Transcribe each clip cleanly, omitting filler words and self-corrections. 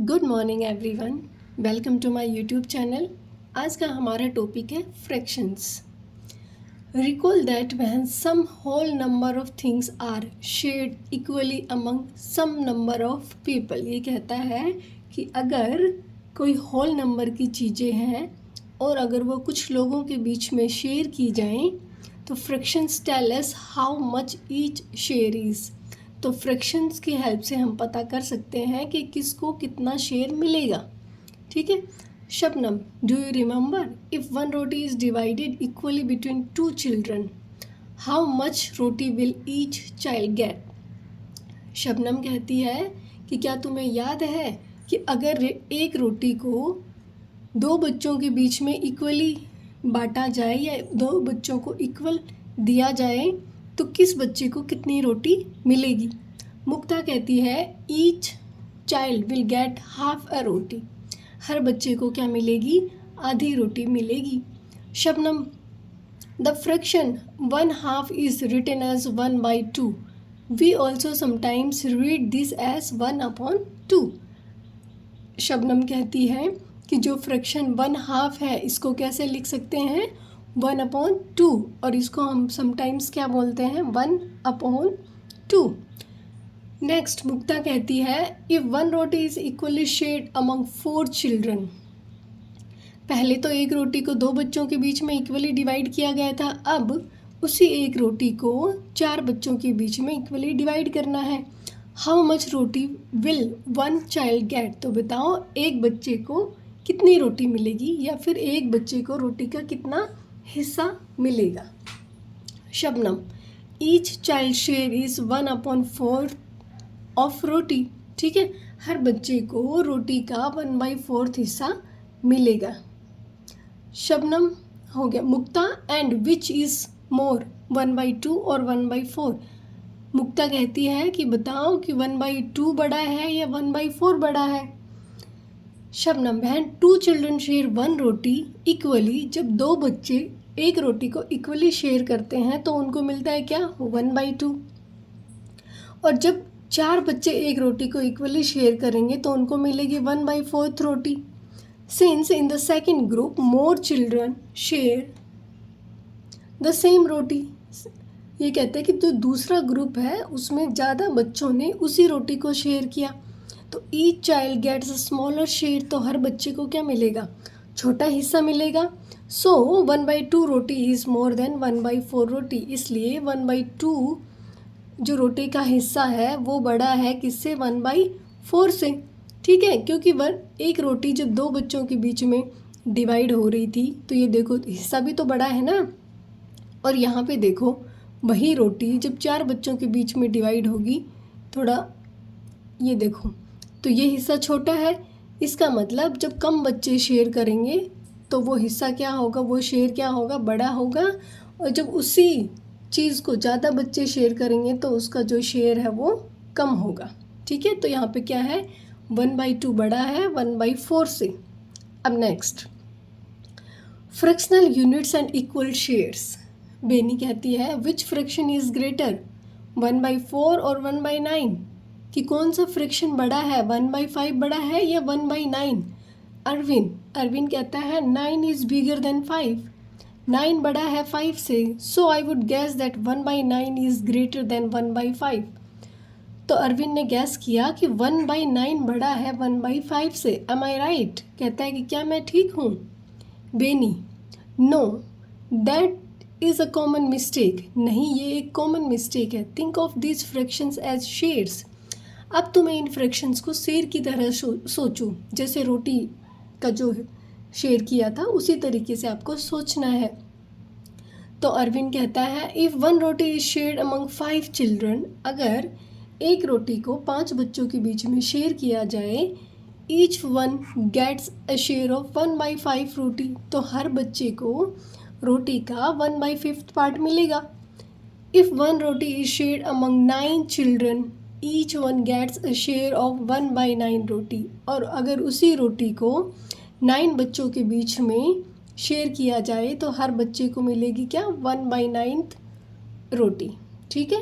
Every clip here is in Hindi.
Good morning everyone, welcome to my YouTube channel. आज का हमारा टॉपिक है fractions. Recall that when some whole number of things are shared equally among some number of people. ये कहता है कि अगर कोई होल नंबर की चीज़ें हैं और अगर वो कुछ लोगों के बीच में शेयर की जाएं तो fractions tell us how much each share is. तो फ्रैक्शंस की हेल्प से हम पता कर सकते हैं कि किसको कितना शेयर मिलेगा। ठीक है। Shabnam, do you remember if one roti is divided equally between two children, how much roti will each child gate? Shabnam कहती है कि क्या तुम्हें याद है कि अगर एक रोटी को दो बच्चों के बीच में इक्वली बांटा जाए या दो बच्चों को इक्वल दिया जाए तो किस बच्चे को कितनी रोटी मिलेगी? मुक्ता कहती है each child will get half a roti. हर बच्चे को क्या मिलेगी? आधी रोटी मिलेगी। Shabnam, the fraction 1/2 is written as 1/2। We also sometimes read this as 1/2। Shabnam कहती है कि जो फ्रैक्शन 1/2 है इसको कैसे लिख सकते हैं? 1/2। और इसको हम समटाइम्स क्या बोलते हैं? 1/2। नेक्स्ट मुक्ता कहती है if one roti is equally shared among 4 children. पहले तो एक रोटी को दो बच्चों के बीच में इक्वली डिवाइड किया गया था, अब उसी एक रोटी को 4 बच्चों के बीच में इक्वली डिवाइड करना है। How much roti will one child gate? तो बताओ एक बच्चे को कितनी रोटी मिलेगी या फिर एक बच्चे को रोटी का कितना हिस्सा मिलेगा? Shabnam, each child share is 1/4 of roti. ठीक है, हर बच्चे को रोटी का 1/4 हिस्सा मिलेगा। शबनम हो गया। मुक्ता, एंड विच इज़ मोर 1/2 और 1/4? मुक्ता कहती है कि बताओ कि 1/2 बड़ा है या 1/4 बड़ा है? शबनम, बहन, 2 चिल्ड्रन शेयर 1 रोटी इक्वली। जब दो बच्चे एक रोटी को इक्वली शेयर करते हैं तो उनको मिलता है क्या? 1/2। और जब 4 बच्चे एक रोटी को इक्वली शेयर करेंगे तो उनको मिलेगी 1/4 रोटी। Since in the second group more children share the same roti. ये कहते हैं कि जो दूसरा ग्रुप है उसमें ज़्यादा बच्चों ने उसी रोटी को शेयर किया तो each child gets a smaller share. तो हर बच्चे को क्या मिलेगा? छोटा हिस्सा मिलेगा। So 1/2 roti is more than 1/4 roti. इसलिए 1/2 जो रोटी का हिस्सा है वो बड़ा है किससे? 1/4 से। ठीक है, क्योंकि एक रोटी जब दो बच्चों के बीच में डिवाइड हो रही थी तो ये देखो हिस्सा भी तो बड़ा है ना। और यहाँ पे देखो वही रोटी जब 4 बच्चों के बीच में डिवाइड होगी, थोड़ा ये देखो तो ये हिस्सा छोटा है। इसका मतलब जब कम बच्चे शेयर करेंगे तो वो हिस्सा क्या होगा? वो शेयर क्या होगा? बड़ा होगा। और जब उसी चीज़ को ज़्यादा बच्चे शेयर करेंगे तो उसका जो शेयर है वो कम होगा। ठीक है, तो यहाँ पे क्या है? 1/2 बड़ा है 1/4 से। अब next, fractional units and equal shares. Beni कहती है विच फ्रैक्शन इज़ ग्रेटर, 1/4 और 1/9? कि कौन सा फ्रैक्शन बड़ा है? 1/5 बड़ा है या 1/9? अरविंद कहता है 9 इज़ बिगर देन 5। 9 बड़ा है 5 से। So I would guess that 1/9 is greater than 1/5। तो अरविंद ने गैस किया कि 1/9 बड़ा है 1/5 से। Am I right? कहता है कि क्या मैं ठीक हूँ? Beni, no, that is a common mistake. नहीं, ये एक कॉमन मिस्टेक है। Think of this fractions as shares. अब तुम्हें इन फ्रैक्शंस को शेयर की तरह सोचो। जैसे रोटी का जो शेयर किया था उसी तरीके से आपको सोचना है। तो अरविंद कहता है if one roti is shared among 5 children, अगर एक रोटी को 5 बच्चों के बीच में शेयर किया जाए, each one gets a share of 1/5 roti. तो हर बच्चे को रोटी का 1/5 पार्ट मिलेगा। If one roti is shared among 9 children, each one gets a share of 1/9 roti. और अगर उसी रोटी को 9 बच्चों के बीच में शेयर किया जाए तो हर बच्चे को मिलेगी क्या? 1/9 रोटी। ठीक है,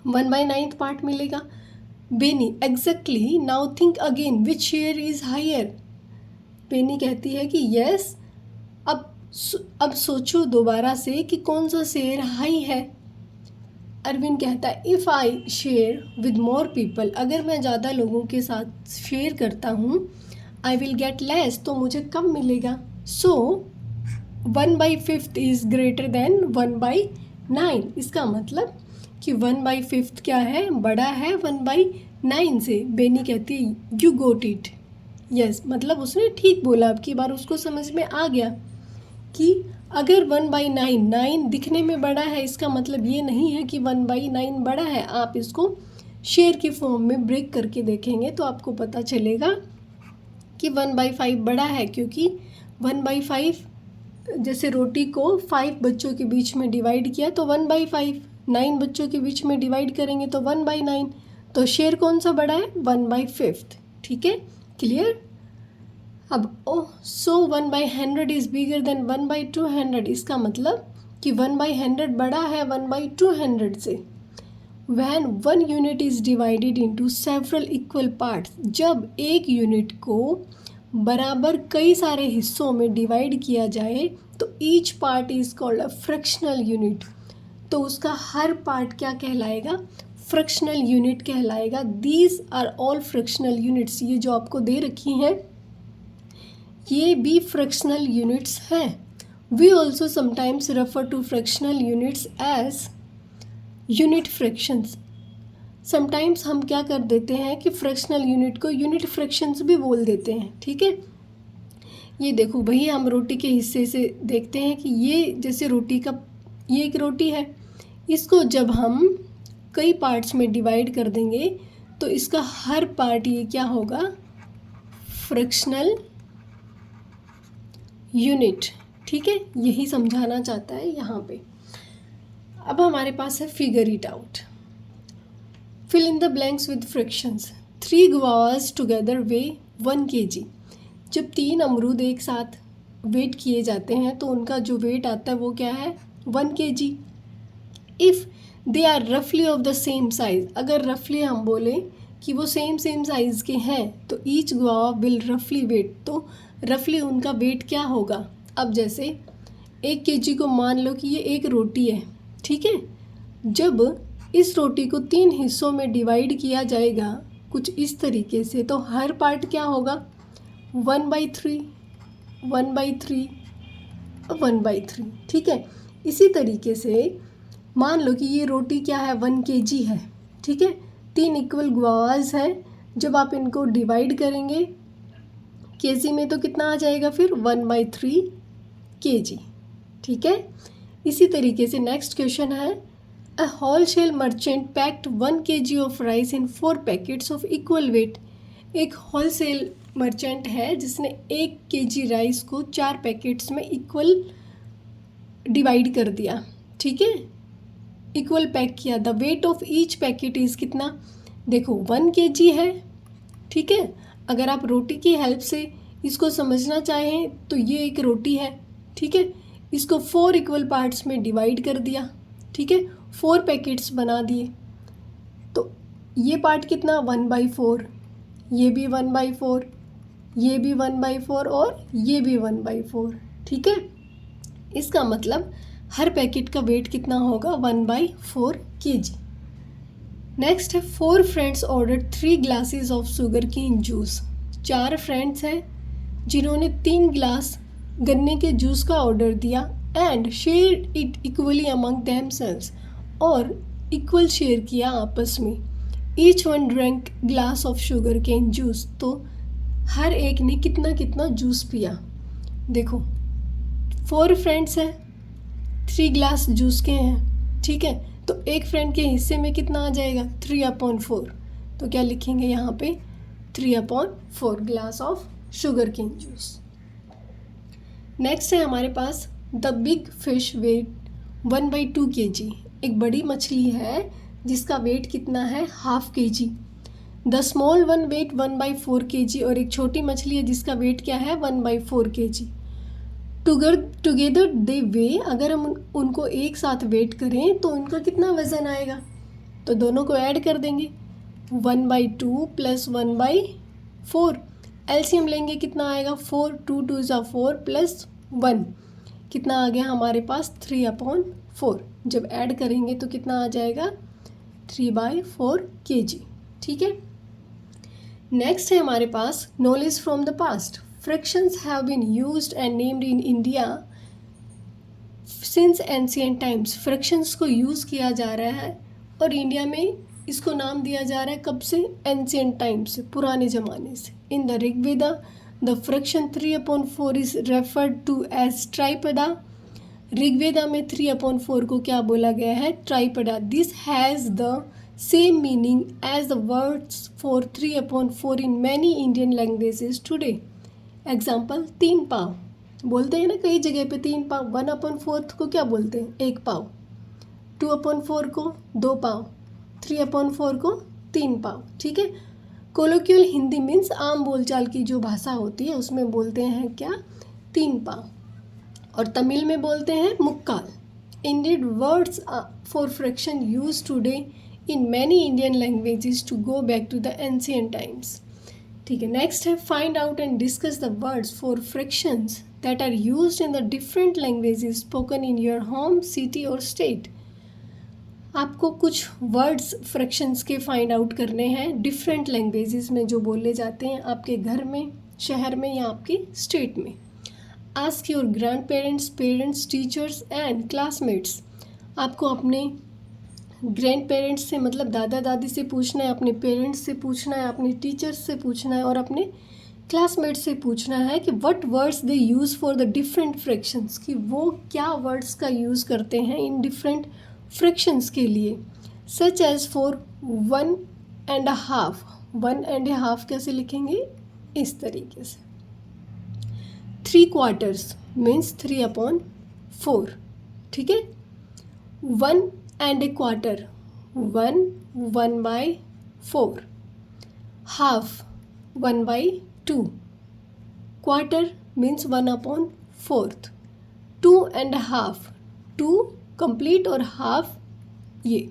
1/9 पार्ट मिलेगा। Beni exactly, now think again, which share is higher. Beni कहती है कि यस, अब सोचो दोबारा से कि कौन सा शेयर हाई है। अरविंद कहता है if I share with more people, अगर मैं ज़्यादा लोगों के साथ शेयर करता हूँ, आई विल गेट लेस, तो मुझे कम मिलेगा। सो 1/5 इज़ ग्रेटर देन 1/9। इसका मतलब कि 1/5 क्या है, बड़ा है 1/9 से। बेनी कहती है यू गोट इट। यस, मतलब उसने ठीक बोला, अब की बार उसको समझ में आ गया कि अगर 1/9 9 दिखने में बड़ा है, इसका मतलब ये नहीं है कि 1/9 बड़ा है। आप इसको शेयर की फॉर्म में ब्रेक करके देखेंगे तो आपको पता चलेगा कि 1/5 बड़ा है, क्योंकि 1/5 जैसे रोटी को 5 बच्चों के बीच में डिवाइड किया तो 1/5, 9 बच्चों के बीच में डिवाइड करेंगे तो 1/9, तो शेयर कौन सा बड़ा है, 1/5। ठीक है, क्लियर। अब सो 1/100 इज़ बिगर देन 1/200, इसका मतलब कि 1/100 बड़ा है 1/200 से। When one unit is divided into several equal parts, जब एक यूनिट को बराबर कई सारे हिस्सों में डिवाइड किया जाए तो each part is called a fractional unit, तो उसका हर पार्ट क्या कहलाएगा, फ्रैक्शनल यूनिट कहलाएगा। These are all fractional units, ये जो आपको दे रखी हैं ये भी फ्रैक्शनल यूनिट्स हैं। We also sometimes refer to fractional units as unit fractions. Sometimes हम क्या कर देते हैं कि फ्रैक्शनल यूनिट को यूनिट फ्रैक्शंस भी बोल देते हैं। ठीक है, ये देखो वही हम रोटी के हिस्से से देखते हैं कि ये जैसे रोटी का, ये एक रोटी है, इसको जब हम कई पार्ट्स में डिवाइड कर देंगे तो इसका हर पार्ट ये क्या होगा, फ्रैक्शनल यूनिट। ठीक है, यही समझाना चाहता है यहाँ पे। अब हमारे पास है figure it out. Fill in the blanks with fractions. 3 guavas together weigh 1 kg। जब 3 अमरूद एक साथ वेट किए जाते हैं तो उनका जो वेट आता है वो क्या है, 1 kg। इफ़ दे आर रफली ऑफ द सेम साइज़, अगर रफली हम बोलें कि वो सेम साइज़ के हैं तो ईच गुआवा विल रफली वेट, तो रफली उनका वेट क्या होगा। अब जैसे 1 kg को मान लो कि ये एक रोटी है। ठीक है, जब इस रोटी को 3 हिस्सों में डिवाइड किया जाएगा कुछ इस तरीके से, तो हर पार्ट क्या होगा, 1/3 1/3 1/3। ठीक है, इसी तरीके से मान लो कि ये रोटी क्या है, 1 kg है। ठीक है, 3 इक्वल गुआवास है, जब आप इनको डिवाइड करेंगे केजी में तो कितना आ जाएगा फिर, 1/3 kg। ठीक है, इसी तरीके से नेक्स्ट क्वेश्चन है, a wholesale merchant packed 1 kg of rice in 4 packets of equal weight. एक होलसेल मर्चेंट है जिसने 1 kg राइस को 4 पैकेट्स में इक्वल डिवाइड कर दिया। ठीक है, इक्वल पैक किया। The weight of each packet is कितना, देखो 1 kg है। ठीक है, अगर आप रोटी की हेल्प से इसको समझना चाहें तो ये एक रोटी है। ठीक है, इसको 4 इक्वल पार्ट्स में डिवाइड कर दिया। ठीक है, 4 पैकेट्स बना दिए, तो ये पार्ट कितना, 1/4, ये भी 1/4, ये भी 1/4 और ये भी 1/4। ठीक है, इसका मतलब हर पैकेट का वेट कितना होगा, 1/4 kg। नेक्स्ट है, 4 friends order 3 glasses of sugar cane juice. 4 friends हैं जिन्होंने 3 गिलास गन्ने के जूस का ऑर्डर दिया and share it equally among themselves, और इक्वल शेयर किया आपस में। Each one drink glass of sugar cane juice, तो हर एक ने कितना कितना जूस पिया। देखो 4 फ्रेंड्स हैं, 3 ग्लास जूस के हैं। ठीक है, तो एक फ्रेंड के हिस्से में कितना आ जाएगा, 3/4, तो क्या लिखेंगे यहाँ पे, 3/4 glass of sugar cane juice. Next है हमारे पास, the big fish weigh 1/2 kg। एक बड़ी मछली है जिसका वेट कितना है, 1/2 kg। The small one weight 1/4 kg, और एक छोटी मछली है जिसका वेट क्या है, 1/4 kg। टुगेदर दे वे, अगर हम उनको एक साथ वेट करें तो उनका कितना वज़न आएगा, तो दोनों को ऐड कर देंगे। 1/2 प्लस 1/4। एलसीएम लेंगे कितना आएगा, 4, 2 2 ज़ा 4 प्लस 1 कितना आ गया हमारे पास 3/4। जब ऐड करेंगे तो कितना आ जाएगा 3/4 kg। ठीक है। नेक्स्ट है हमारे पास knowledge from the past. Fractions have been used and named in India since ancient times. Fractions को यूज़ किया जा रहा है और इंडिया में इसको नाम दिया जा रहा है कब से, एंशिएंट टाइम से, पुराने ज़माने से। In the Rigveda the fraction 3/4 is referred to as tripada. Rigveda में 3/4 को क्या बोला गया है, ट्राइपदा। This has the same meaning as the words for 3/4 in many Indian languages today. Example, 3 पाव बोलते हैं ना कई जगह पे, 3 पाव। 1/4 को क्या बोलते हैं, 1 पाव। 2/4 को 2 पाव। 3/4 को 3 पाव। ठीक है। कोलोक्यूल हिंदी मीन्स आम बोलचाल की जो भाषा होती है उसमें बोलते हैं क्या, 3 पाव। और तमिल में बोलते हैं मुक्काल। Indian words for fraction use today in many Indian languages to go back to the ancient times. ठीक है। नेक्स्ट है find out and discuss the words for fractions that are used in the different languages spoken in your home, city और स्टेट। आपको कुछ वर्ड्स फ्रैक्शंस के फाइंड आउट करने हैं डिफरेंट लैंग्वेजेस में जो बोले जाते हैं आपके घर में, शहर में या आपके स्टेट में। Ask your grand parents, parents, teachers and classmates. आपको अपने ग्रैंड पेरेंट्स से मतलब दादा दादी से पूछना है, अपने पेरेंट्स से पूछना है, अपने टीचर्स से पूछना है और अपने क्लासमेट्स से पूछना है कि what words they use for the different fractions, कि वो क्या वर्ड्स का यूज़ करते हैं इन डिफरेंट फ्रैक्शंस के लिए। Such as for 1.5। 1.5 कैसे लिखेंगे, इस तरीके से। 3/4 मीन्स 3/4। ठीक है। 1.25 1/4। हाफ 1/2। Quarter means 1/4। 2.5 2 कंप्लीट और हाफ ये।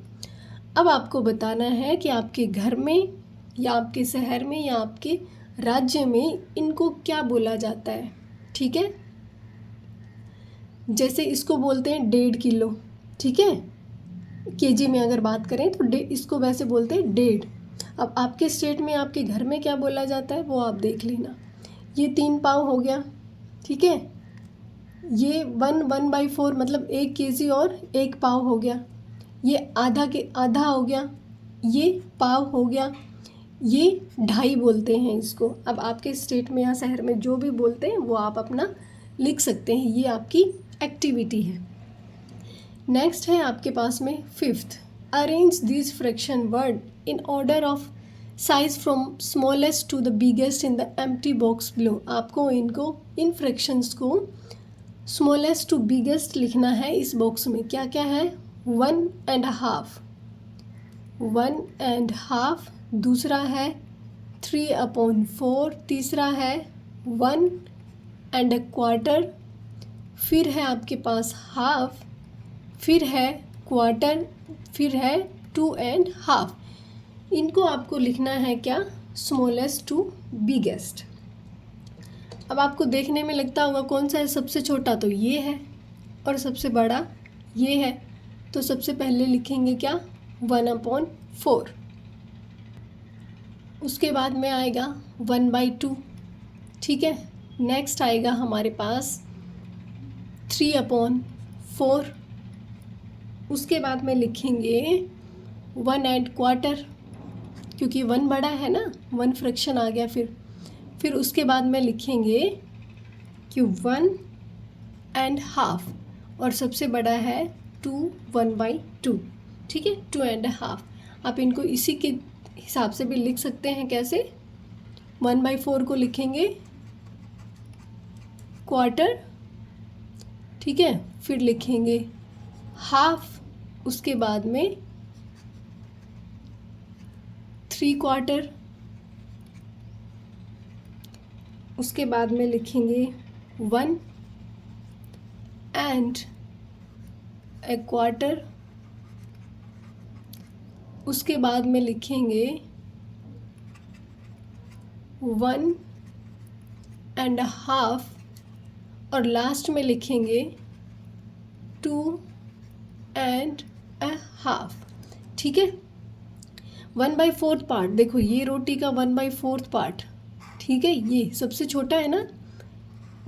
अब आपको बताना है कि आपके घर में या आपके शहर में या आपके राज्य में इनको क्या बोला जाता है। ठीक है। जैसे इसको बोलते हैं 1.5 किलो। ठीक है। केजी में अगर बात करें तो इसको वैसे बोलते हैं 1.5। अब आपके स्टेट में आपके घर में क्या बोला जाता है वो आप देख लेना। ये 3 पाव हो गया। ठीक है। ये 1/4 मतलब 1 केजी और 1 पाव हो गया। ये आधा हो गया। ये पाव हो गया। ये 2.5 बोलते हैं इसको। अब आपके स्टेट में या शहर में जो भी बोलते हैं वो आप अपना लिख सकते हैं। ये आपकी एक्टिविटी है। नेक्स्ट है आपके पास में 5th, arrange this fraction word in order of size from smallest to the biggest in the empty box below. आपको इन फ्रैक्शंस को स्मॉलेस्ट टू बिगेस्ट लिखना है इस बॉक्स में। क्या क्या है, 1.5। 1.5। दूसरा है 3/4। तीसरा है 1.25। फिर है आपके पास हाफ। फिर है क्वार्टर। फिर है 2.5। इनको आपको लिखना है क्या, स्मॉलेस्ट टू बिगेस्ट। अब आपको देखने में लगता होगा कौन सा है सबसे छोटा, तो ये है, और सबसे बड़ा ये है। तो सबसे पहले लिखेंगे क्या, 1/4। उसके बाद में आएगा 1/2। ठीक है। नेक्स्ट आएगा हमारे पास 3/4। उसके बाद में लिखेंगे 1.25 क्योंकि 1 बड़ा है ना, 1 फ्रैक्शन आ गया। फिर उसके बाद में लिखेंगे कि 1.5 और सबसे बड़ा है 1/2। ठीक है, 2.5। आप इनको इसी के हिसाब से भी लिख सकते हैं। कैसे, 1/4 को लिखेंगे क्वार्टर। ठीक है। फिर लिखेंगे हाफ। उसके बाद में 3/4। उसके बाद में लिखेंगे 1.25। उसके बाद में लिखेंगे 1.5 और लास्ट में लिखेंगे 2.5। ठीक है, 1/4 पार्ट, देखो ये रोटी का 1/4 पार्ट, ठीक है, ये सबसे छोटा है ना,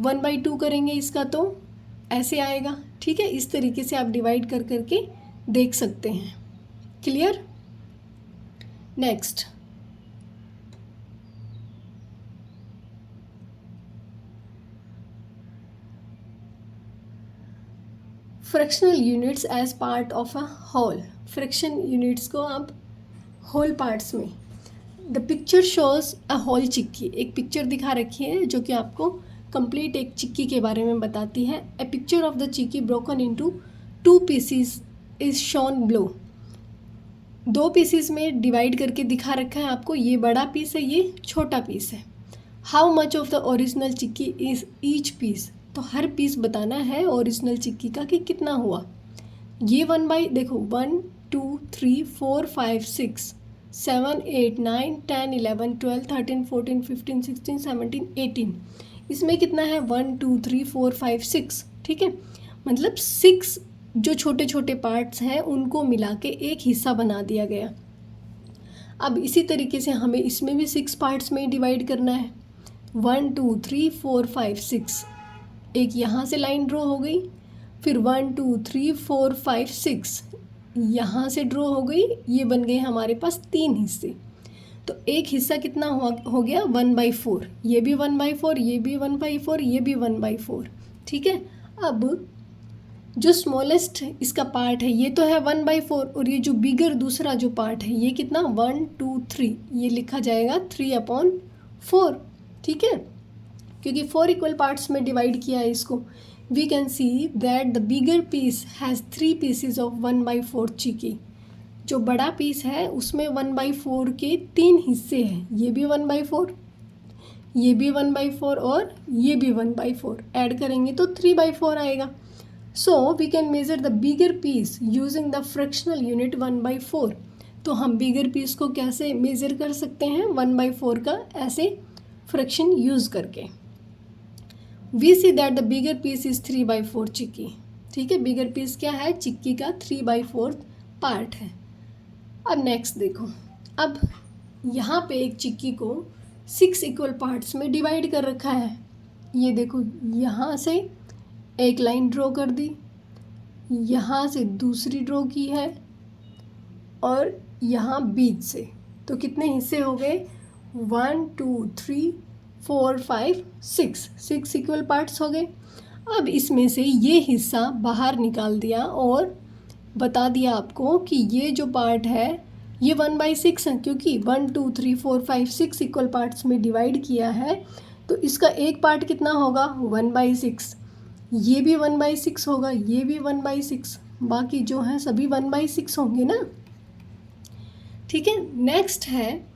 1/2 करेंगे इसका तो ऐसे आएगा। ठीक है, इस तरीके से आप डिवाइड कर करके देख सकते हैं। Clear? Next, fractional units as part of a whole. Fraction units को आप होल पार्ट्स में, the picture shows a whole chikki, एक पिक्चर दिखा रखी है जो कि आपको कंप्लीट एक चिक्की के बारे में बताती है। A picture of the chikki broken into 2 pieces is shown below. 2 pieces में डिवाइड करके दिखा रखा है आपको, ये बड़ा पीस है, ये छोटा पीस है। How much of the original chikki is each piece, तो हर पीस बताना है ओरिजिनल चिक्की का कि कितना हुआ। ये 1/, देखो 1 2 3 4 5 6 7 8 9 10 11 12 13 14 15 16 17 18, इसमें कितना है 1 2 3 4 5 6। ठीक है, मतलब 6 जो छोटे छोटे पार्ट्स हैं उनको मिला के एक हिस्सा बना दिया गया। अब इसी तरीके से हमें इसमें भी 6 पार्ट्स में डिवाइड करना है। 1 2 3 4 5 6, एक यहाँ से लाइन ड्रॉ हो गई, फिर 1 2 3 4 5 6 यहाँ से ड्रॉ हो गई, ये बन गए हमारे पास 3 हिस्से। तो एक हिस्सा कितना हो गया 1/4, ये भी 1/4, ये भी 1/4, ये भी 1/4। ठीक है, अब जो स्मॉलेस्ट इसका पार्ट है ये तो है 1/4, और ये जो बिगर दूसरा जो पार्ट है ये कितना 1 2 3, ये लिखा जाएगा 3/4। ठीक है, क्योंकि 4 इक्वल पार्ट्स में डिवाइड किया है इसको। We can see that the bigger piece has 3 pieces of 1/4 chikki. जो बड़ा पीस है उसमें 1/4 के 3 हिस्से हैं, ये भी 1/4, ये भी 1/4 और ये भी 1/4, ऐड करेंगे तो 3/4 आएगा। So we can measure the bigger piece using the fractional unit 1/4। तो हम बिगर पीस को कैसे मेज़र कर सकते हैं 1/4 का, ऐसे फ्रैक्शन यूज़ करके। We see that the bigger piece is 3/4 chikki. ठीक है, बिगर पीस क्या है, चिक्की का 3/4 पार्ट है। अब नेक्स्ट देखो, अब यहाँ पे एक चिक्की को 6 इक्वल पार्ट्स में डिवाइड कर रखा है। ये देखो, यहाँ से एक लाइन ड्रॉ कर दी, यहाँ से दूसरी ड्रॉ की है, और यहाँ बीच से, तो कितने हिस्से हो गए 1 2 3 4 5 6 इक्वल पार्ट्स हो गए। अब इसमें से ये हिस्सा बाहर निकाल दिया और बता दिया आपको कि ये जो पार्ट है ये 1/6 है, क्योंकि 1 2 3 4 5 6 इक्वल पार्ट्स में डिवाइड किया है, तो इसका एक पार्ट कितना होगा 1/6, ये भी 1/6 होगा, ये भी 1/6, बाकी जो है सभी 1/6 होंगे ना। ठीक है, नेक्स्ट है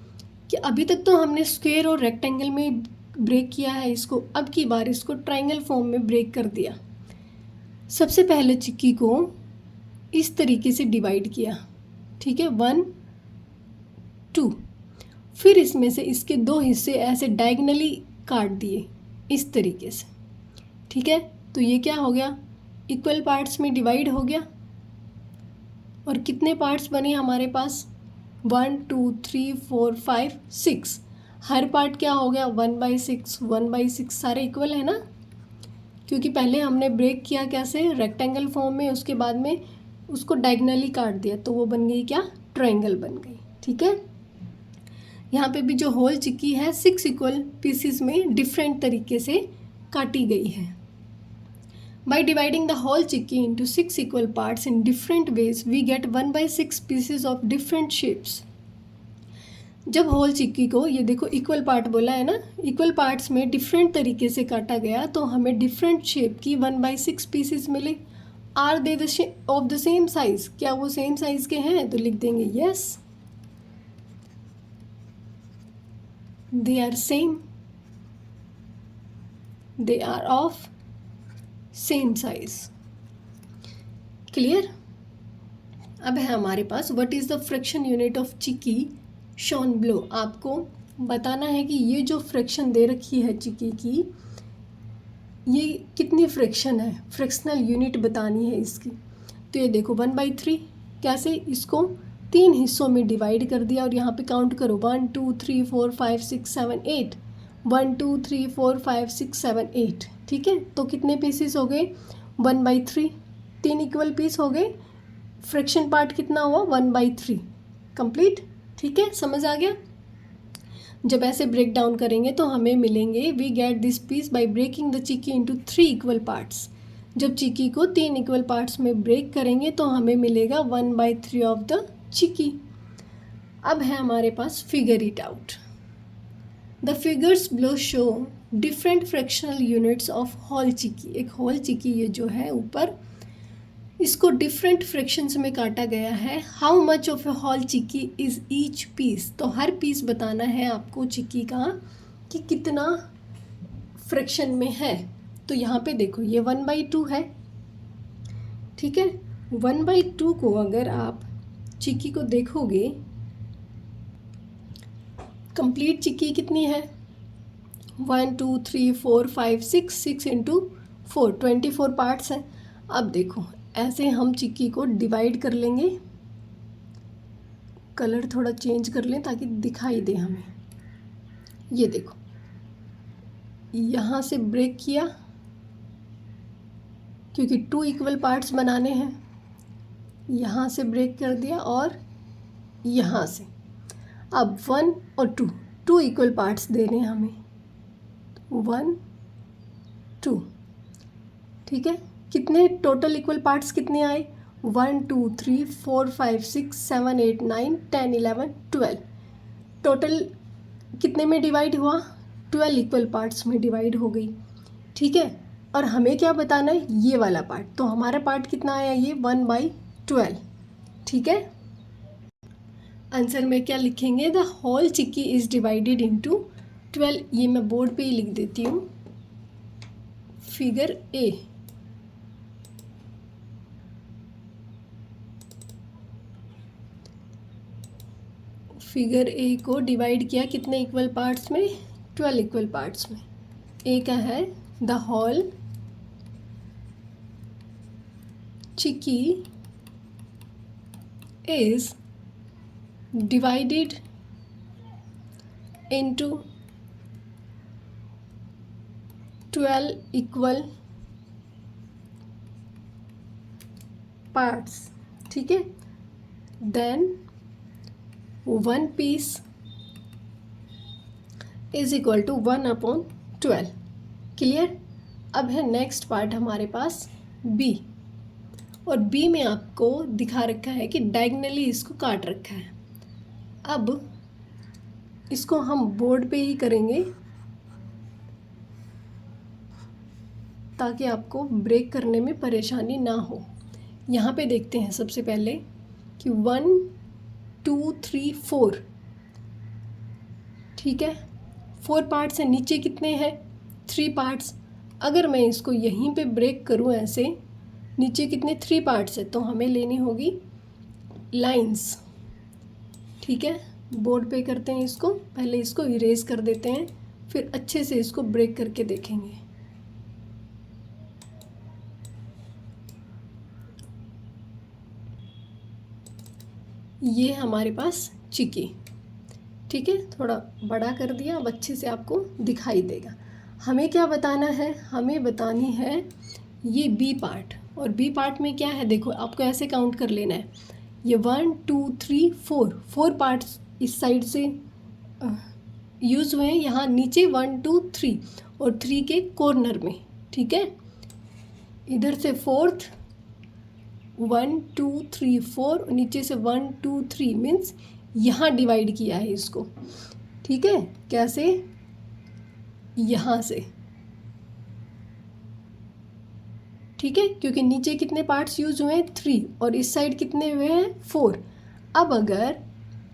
कि अभी तक तो हमने स्क्वायर और रेक्टेंगल में ब्रेक किया है इसको, अब की बार इसको ट्रायंगल फॉर्म में ब्रेक कर दिया। सबसे पहले चिक्की को इस तरीके से डिवाइड किया, ठीक है 1 2, फिर इसमें से इसके 2 हिस्से ऐसे डायगनली काट दिए इस तरीके से। ठीक है, तो ये क्या हो गया, इक्वल पार्ट्स में डिवाइड हो गया, और कितने पार्ट्स बने हमारे पास 1 2 3 4 5 6, हर पार्ट क्या हो गया 1/6 1/6, सारे इक्वल है ना, क्योंकि पहले हमने ब्रेक किया कैसे रेक्टेंगल फॉर्म में, उसके बाद में उसको डायगनली काट दिया, तो वो बन गई क्या ट्रायंगल बन गई। ठीक है, यहाँ पे भी जो होल चिक्की है 6 इक्वल पीसीज में डिफरेंट तरीके से काटी गई है। By dividing the whole chickpea into 6 equal parts in different ways, we get 1/6 pieces of different shapes. जब होल चिक्की को ये देखो इक्वल पार्ट बोला है ना, इक्वल पार्ट्स में डिफरेंट तरीके से काटा गया, तो हमें डिफरेंट शेप की 1/6 पीसेस मिले। Are they of the same size, क्या वो सेम साइज के हैं, तो लिख देंगे yes they are same, they are of same size. Clear? अब है हमारे पास what is the fraction unit of chikki shown below. आपको बताना है कि ये जो फ्रैक्शन दे रखी है चिक्की की, ये कितनी फ्रैक्शन है, फ्रैक्शनल यूनिट बतानी है इसकी। तो ये देखो 1/3, कैसे, इसको 3 हिस्सों में डिवाइड कर दिया और यहाँ पे काउंट करो 1 2 3 4 5 6 7 8, 1 2 3 4 5 6 7 8। ठीक है, तो कितने पीसेस हो गए 1/3, 3 इक्वल पीस हो गए। फ्रैक्शन पार्ट कितना हुआ 1/3 कंप्लीट। ठीक है, समझ आ गया। जब ऐसे ब्रेक डाउन करेंगे तो हमें मिलेंगे, we get this piece by breaking the chikki into 3 equal parts. जब चिक्की को 3 इक्वल पार्ट्स में ब्रेक करेंगे तो हमें मिलेगा 1/3 ऑफ द चिक्की। अब है हमारे पास figure it out. The figures below show different fractional units of whole chikki. एक होल चिक्की ये जो है ऊपर, इसको डिफरेंट फ्रैक्शंस में काटा गया है। How much of a whole chikki is each piece. तो हर पीस बताना है आपको चिक्की का कि कितना फ्रैक्शन में है। तो यहाँ पे देखो ये 1/2 है। ठीक है, 1/2 को अगर आप चिक्की को देखोगे, कंप्लीट चिक्की कितनी है 1 2 3 4 5 6, 6 इंटू 4 24 पार्ट्स हैं। अब देखो ऐसे हम चिक्की को डिवाइड कर लेंगे, कलर थोड़ा चेंज कर लें ताकि दिखाई दे हमें। ये देखो यहाँ से ब्रेक किया क्योंकि 2 इक्वल पार्ट्स बनाने हैं, यहाँ से ब्रेक कर दिया और यहाँ से। अब 1 और 2 इक्वल पार्ट्स देने हैं हमें, 1 2। ठीक है, कितने टोटल इक्वल पार्ट्स कितने आए 1 2 3 4 5 6 7 8 9 10 11 12। टोटल कितने में डिवाइड हुआ 12 इक्वल पार्ट्स में डिवाइड हो गई। ठीक है, और हमें क्या बताना है ये वाला पार्ट। तो हमारा पार्ट कितना आया ये 1/12। ठीक है, आंसर में क्या लिखेंगे the whole chikki is divided into 12। ये मैं बोर्ड पे ही लिख देती हूँ, फिगर ए। फिगर ए को डिवाइड किया कितने इक्वल पार्ट्स में 12 इक्वल पार्ट्स में। ए का है the whole chikki is divided into 12 equal parts. ठीक है, then 1 piece is equal to 1/12। Clear. अब है नेक्स्ट पार्ट हमारे पास बी, और बी में आपको दिखा रखा है कि डायगनली इसको काट रखा है। अब इसको हम बोर्ड पे ही करेंगे ताकि आपको ब्रेक करने में परेशानी ना हो। यहाँ पे देखते हैं सबसे पहले कि 1 2 3 4। ठीक है, 4 पार्ट्स हैं, नीचे कितने हैं 3 पार्ट्स। अगर मैं इसको यहीं पे ब्रेक करूँ ऐसे, नीचे कितने 3 पार्ट्स है, तो हमें लेनी होगी लाइंस। ठीक है, बोर्ड पे करते हैं इसको, पहले इसको इरेज कर देते हैं, फिर अच्छे से इसको ब्रेक करके देखेंगे। ये हमारे पास चिक्की। ठीक है, थोड़ा बड़ा कर दिया, अब अच्छे से आपको दिखाई देगा। हमें क्या बताना है, हमें बतानी है ये बी पार्ट। और बी पार्ट में क्या है देखो, आपको ऐसे काउंट कर लेना है, ये 1 2 3 4 पार्ट्स इस साइड से यूज़ हुए हैं, यहाँ नीचे 1 2 3 और 3 के कॉर्नर में। ठीक है, इधर से 4th 1 2 3 4, नीचे से 1 2 3 मीन्स यहाँ डिवाइड किया है इसको। ठीक है, कैसे, यहाँ से। ठीक है, क्योंकि नीचे कितने पार्ट्स यूज हुए हैं 3 और इस साइड कितने हुए हैं 4। अब अगर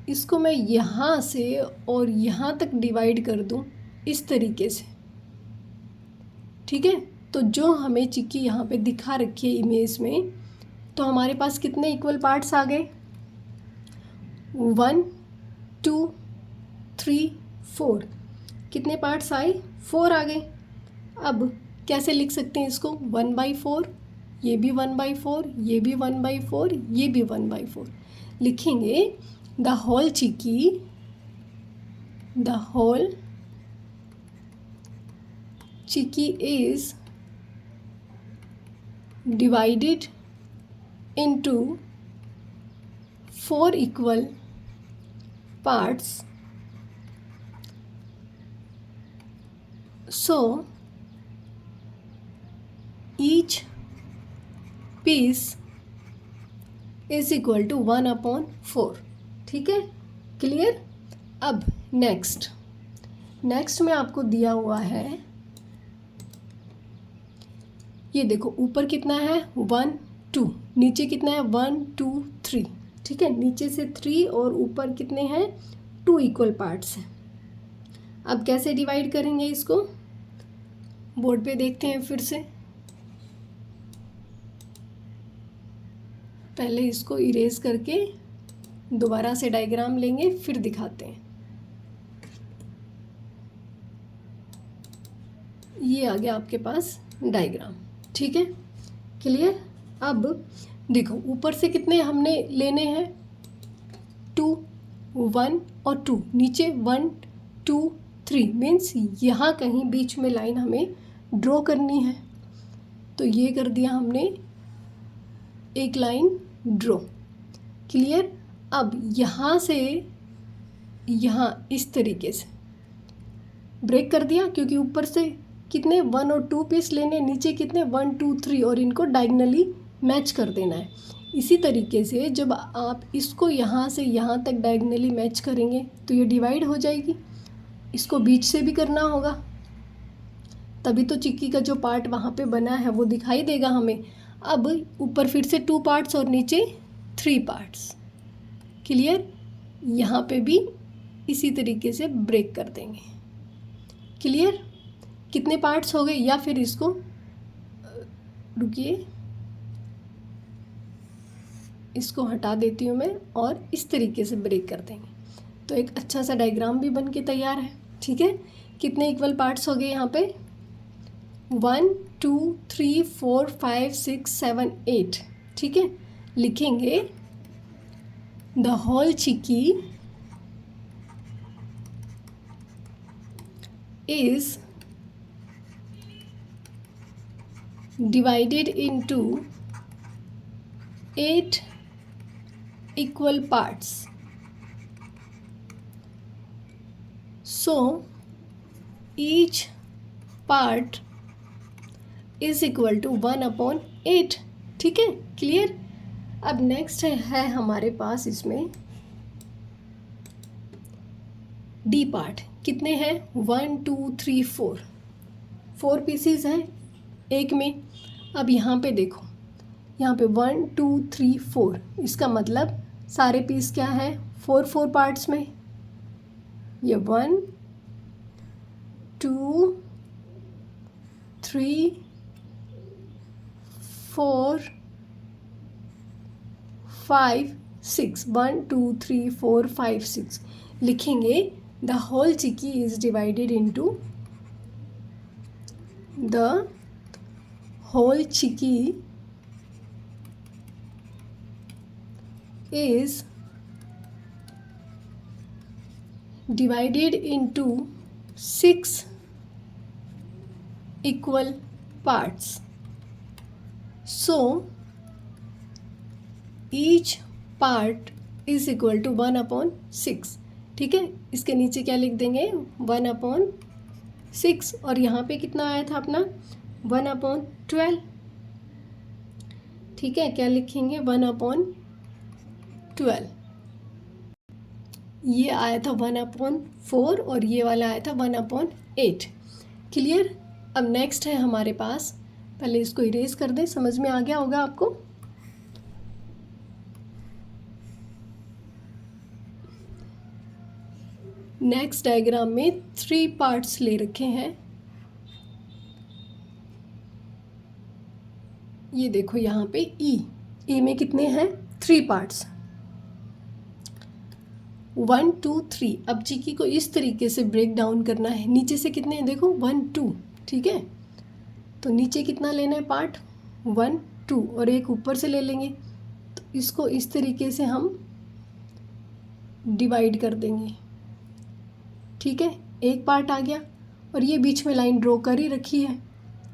इसको मैं यहाँ से और यहाँ तक डिवाइड कर दूँ इस तरीके से, ठीक है, तो जो हमें चिक्की यहाँ पे दिखा रखी है इमेज में, तो हमारे पास कितने इक्वल पार्ट्स आ गए 1 2 3 4, कितने पार्ट्स आए? 4 आ गए। अब कैसे लिख सकते हैं इसको? 1/4, ये भी 1/4, ये भी 1/4, ये भी 1/4। लिखेंगे the whole chikki is divided into 4 equal parts, so each piece is equal to 1/4। ठीक है, क्लियर? अब नेक्स्ट में आपको दिया हुआ है, ये देखो ऊपर कितना है 1 2, नीचे कितना है 1 2 3। ठीक है, नीचे से 3 और ऊपर कितने हैं 2 इक्वल पार्ट्स हैं। अब कैसे डिवाइड करेंगे इसको? बोर्ड पे देखते हैं फिर से। पहले इसको इरेज करके दोबारा से डायग्राम लेंगे, फिर दिखाते हैं। ये आ गया आपके पास डायग्राम। ठीक है, क्लियर? अब देखो ऊपर से कितने हमने लेने हैं 2, 1 और 2, नीचे 1 2 3, मीन्स यहाँ कहीं बीच में लाइन हमें ड्रॉ करनी है। तो ये कर दिया हमने, एक लाइन ड्रॉ। क्लियर? अब यहाँ से यहाँ इस तरीके से ब्रेक कर दिया, क्योंकि ऊपर से कितने 1 और 2 पीस लेने, नीचे कितने 1 2 3, और इनको डायगनली मैच कर देना है। इसी तरीके से जब आप इसको यहाँ से यहाँ तक डायगनली मैच करेंगे तो ये डिवाइड हो जाएगी। इसको बीच से भी करना होगा, तभी तो चिक्की का जो पार्ट वहाँ पे बना है वो दिखाई देगा हमें। अब ऊपर फिर से 2 पार्ट्स और नीचे 3 पार्ट्स। क्लियर? यहाँ पे भी इसी तरीके से ब्रेक कर देंगे। क्लियर? कितने पार्ट्स हो गए? या फिर इसको रुकिए, इसको हटा देती हूँ मैं और इस तरीके से ब्रेक कर देंगे तो एक अच्छा सा डायग्राम भी बन के तैयार है। ठीक है, कितने इक्वल पार्ट्स हो गए यहाँ पे? 1 2 3 4 5 6 7 8। ठीक है, लिखेंगे the whole chikki is divided into 8 equal parts, so each part is equal to 1/8। ठीक है, क्लियर? अब नेक्स्ट है हमारे पास इसमें डी पार्ट। कितने हैं 1 2 3 4 पीसीज हैं एक में। अब यहाँ पे देखो, यहाँ पे 1 2 3 4, इसका मतलब सारे पीस क्या है 4 पार्ट्स में। ये 1 2 3 4 5 6, 1 2 3 4 5 6। लिखेंगे the whole chikki is divided into, the whole chickpea is divided into 6 equal parts, so each part is equal to 1/6। ठीक है, इसके नीचे क्या लिख देंगे 1/6, और यहाँ पे कितना आया था अपना 1/12। ठीक है, क्या लिखेंगे 1/12। ये आया था 1/4 और ये वाला आया था 1/8। क्लियर? अब नेक्स्ट है हमारे पास, पहले इसको इरेज कर दें, समझ में आ गया होगा आपको। नेक्स्ट डायग्राम में 3 पार्ट्स ले रखे हैं। ये देखो यहाँ पे ई में कितने हैं 3 पार्ट्स। 1 2 3। अब चिक्की को इस तरीके से ब्रेक डाउन करना है। नीचे से कितने हैं देखो 1 2, ठीक है। तो नीचे कितना लेना है पार्ट 1 2 और एक ऊपर से ले लेंगे। तो इसको इस तरीके से हम डिवाइड कर देंगे, ठीक है। एक पार्ट आ गया और ये बीच में लाइन ड्रॉ कर ही रखी है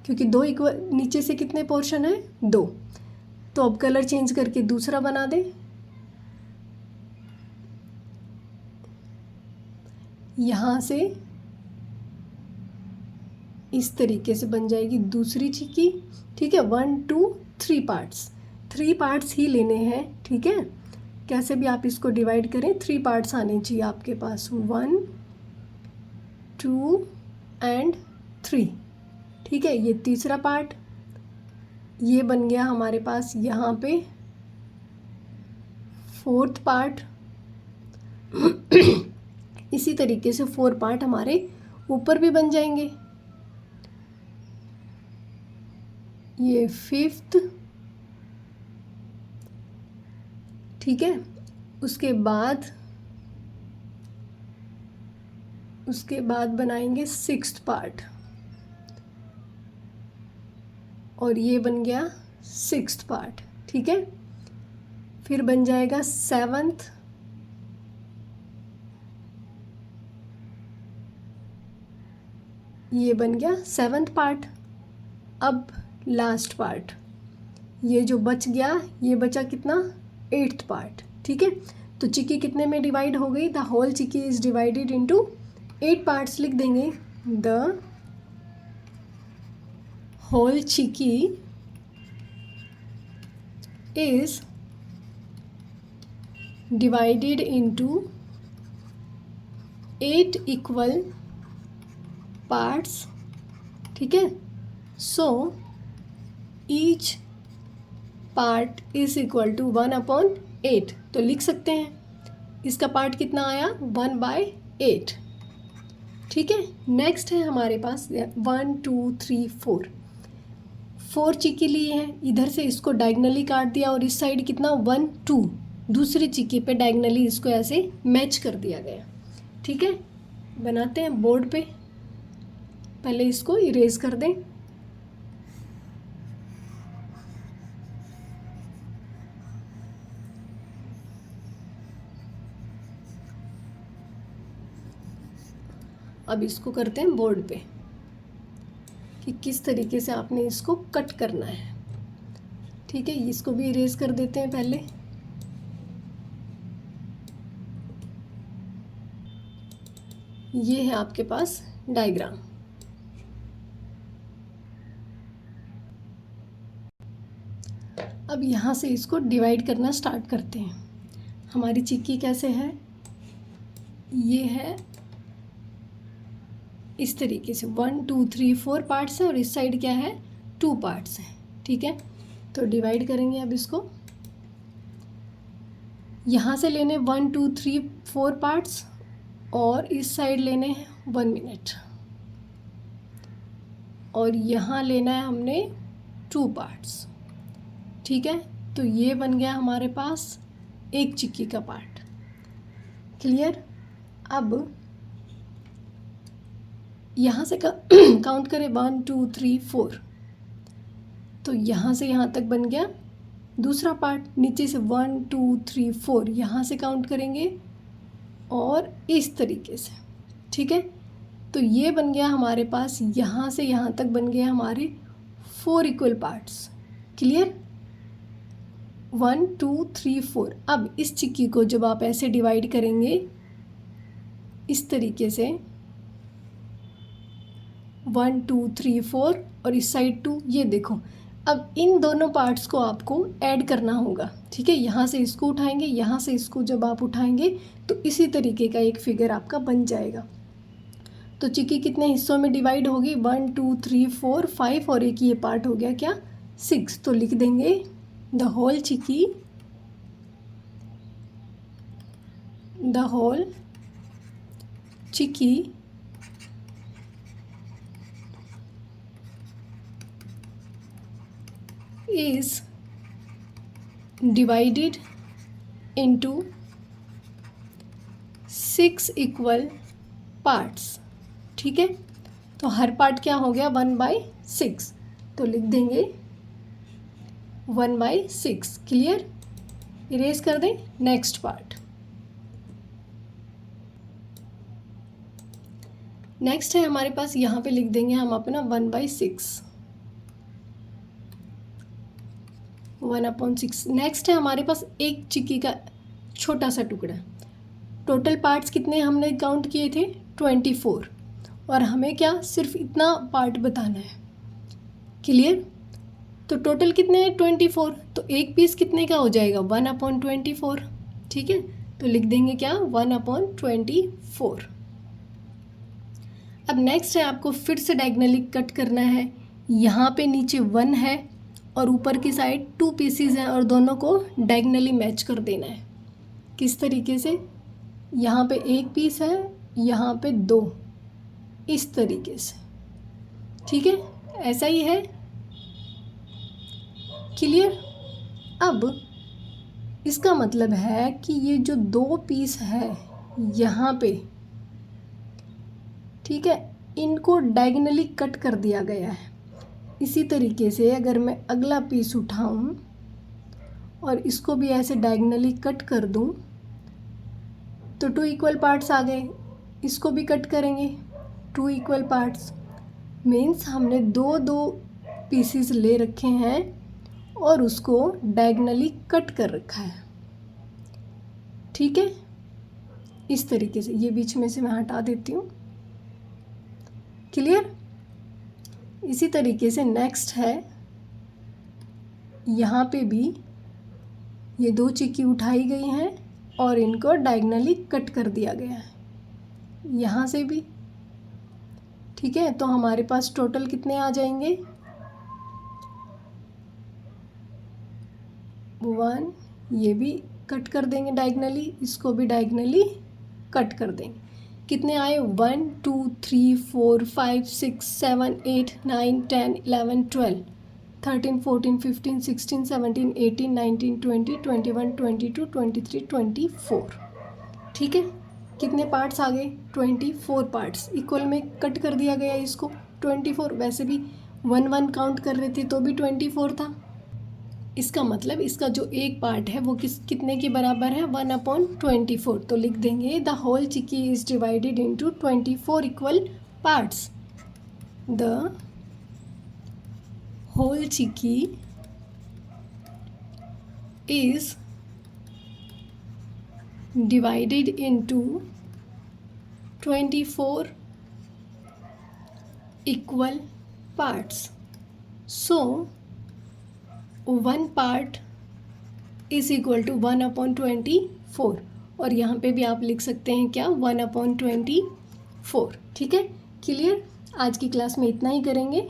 क्योंकि दो इक्वल, नीचे से कितने पोर्शन है 2। तो अब कलर चेंज करके दूसरा बना दें। यहाँ से इस तरीके से बन जाएगी दूसरी चिक्की, ठीक है। 1 2 3 पार्ट्स, 3 पार्ट्स ही लेने हैं, ठीक है। कैसे भी आप इसको डिवाइड करें 3 पार्ट्स आने चाहिए आपके पास, 1 2 एंड 3, ठीक है। ये तीसरा पार्ट ये बन गया हमारे पास यहाँ पे 4th पार्ट। इसी तरीके से 4 पार्ट हमारे ऊपर भी बन जाएंगे। ये 5th, ठीक है। उसके बाद बनाएंगे 6th पार्ट और ये बन गया 6th पार्ट, ठीक है। फिर बन जाएगा 7th, ये बन गया 7th पार्ट। अब लास्ट पार्ट ये जो बच गया, ये बचा कितना 8th पार्ट, ठीक है। तो चिक्की कितने में डिवाइड हो गई, the whole chikki is divided into 8 parts लिख देंगे। The whole chikki is divided into 8 equal parts, ठीक है। So each part is equal to 1/8। तो लिख सकते हैं इसका पार्ट कितना आया 1/8, ठीक है। नेक्स्ट है हमारे पास 1 2 3 4 चिक्की लिए हैं। इधर से इसको डायगनली काट दिया और इस साइड कितना 1 2 दूसरी चिक्की पे डायगनली इसको ऐसे मैच कर दिया गया, ठीक है। बनाते हैं बोर्ड पे, पहले इसको इरेज कर दें। अब इसको करते हैं बोर्ड पे कि किस तरीके से आपने इसको कट करना है, ठीक है। इसको भी इरेज कर देते हैं पहले। ये है आपके पास डायग्राम। अब यहाँ से इसको डिवाइड करना स्टार्ट करते हैं। हमारी चिक्की कैसे है, ये है इस तरीके से 1 2 3 4 पार्ट्स है और इस साइड क्या है 2 पार्ट्स हैं, ठीक है। तो डिवाइड करेंगे अब इसको। यहाँ से लेने 1 2 3 4 पार्ट्स और इस साइड लेने हैं 1 मिनट और यहाँ लेना है हमने 2 पार्ट्स, ठीक है। तो ये बन गया हमारे पास एक चिक्की का पार्ट, क्लियर। अब यहाँ से काउंट करें 1 2 3 4, तो यहाँ से यहाँ तक बन गया दूसरा पार्ट। नीचे से 1 2 3 4 यहाँ से काउंट करेंगे और इस तरीके से, ठीक है। तो ये बन गया हमारे पास, यहाँ से यहाँ तक बन गया हमारे 4 इक्वल पार्ट्स, क्लियर। 1 2 3 4। अब इस चिक्की को जब आप ऐसे डिवाइड करेंगे इस तरीके से 1 2 3 4 और इस साइड 2, ये देखो। अब इन दोनों पार्ट्स को आपको ऐड करना होगा, ठीक है। यहाँ से इसको उठाएंगे, यहाँ से इसको जब आप उठाएंगे तो इसी तरीके का एक फिगर आपका बन जाएगा। तो चिक्की कितने हिस्सों में डिवाइड होगी 1 2 3 4 5 और एक ये पार्ट हो गया क्या 6। तो लिख देंगे the whole chikki is divided into 6 equal parts. ठीक है, तो हर पार्ट क्या हो गया 1/6, तो लिख देंगे 1/6। क्लियर, इरेज कर दें। नेक्स्ट पार्ट, नेक्स्ट है हमारे पास, यहाँ पे लिख देंगे हम अपना 1/6, 1/6। नेक्स्ट है हमारे पास एक चिक्की का छोटा सा टुकड़ा। टोटल पार्ट्स कितने हमने काउंट किए थे 24, और हमें क्या सिर्फ इतना पार्ट बताना है। क्लियर, तो टोटल कितने हैं 24, तो एक पीस कितने का हो जाएगा 1/24। ठीक है, तो लिख देंगे क्या 1/24। अब नेक्स्ट है आपको फिर से डायगनली कट करना है। यहाँ पे नीचे 1 है और ऊपर की साइड 2 पीसीज हैं और दोनों को डायगनली मैच कर देना है। किस तरीके से, यहाँ पे एक पीस है, यहाँ पे 2, इस तरीके से। ठीक है, ऐसा ही है। क्लियर, अब इसका मतलब है कि ये जो 2 पीस है यहाँ पे, ठीक है, इनको डायगनली कट कर दिया गया है। इसी तरीके से अगर मैं अगला पीस उठाऊं और इसको भी ऐसे डायगनली कट कर दूं तो 2 इक्वल पार्ट्स आ गए। इसको भी कट करेंगे, 2 इक्वल पार्ट्स, मीन्स हमने 2 पीसीस ले रखे हैं और उसको डायगनली कट कर रखा है। ठीक है, इस तरीके से। ये बीच में से मैं हटा देती हूँ। क्लियर, इसी तरीके से नेक्स्ट है, यहाँ पे भी ये 2 चिक्की उठाई गई हैं और इनको डायगनली कट कर दिया गया है, यहाँ से भी। ठीक है, तो हमारे पास टोटल कितने आ जाएंगे 1, ये भी कट कर देंगे डायगनली, इसको भी डायगनली कट कर देंगे। कितने आए 1 2 3 4 5 6 7 8 9 10 11 12 13 14 15 16 17 18 19 20 21 22 23 24। ठीक है, कितने पार्ट्स आ गए 24 पार्ट्स। इक्वल में कट कर दिया गया इसको 24। वैसे भी 1 काउंट कर रहे थे तो भी 24 था। इसका मतलब इसका जो एक पार्ट है वो कितने के बराबर है 1/24। तो लिख देंगे the whole chikki is divided into 24 equal parts. The whole chikki is divided into 24 equal parts. So 1 part is equal to 1/24, और यहाँ पे भी आप लिख सकते हैं क्या 1/24। ठीक है, क्लियर। आज की क्लास में इतना ही करेंगे।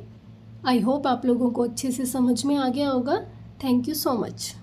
आई होप आप लोगों को अच्छे से समझ में आ गया होगा। Thank you so much.